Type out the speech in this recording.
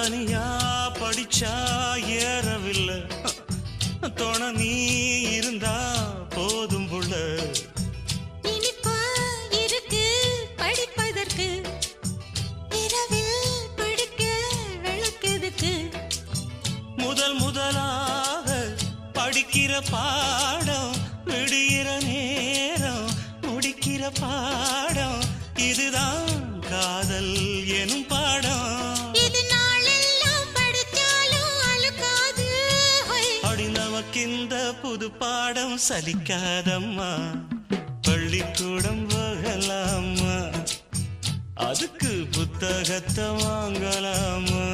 தனியா படிச்சா ஏறவில்லை துணை நீ இருந்தா போதும் புள்ள இனிப்பா இருக்கு படிப்பதற்கு இரவில் படிக்க விளக்குதுக்கு முதலாக படிக்கிற பாடம் விடுகிற நேரம் முடிக்கிற பாடம் இதுதான் காதல் எனும் பாடம் இது நாளெல்லாம் படிச்சாலும் அழுக்காது அடி நமக்கிந்த புது பாடம் சலிக்காதம்மா பள்ளிக்கூடம் போகலாமா அதுக்கு புத்தகத்தை வாங்கலாமா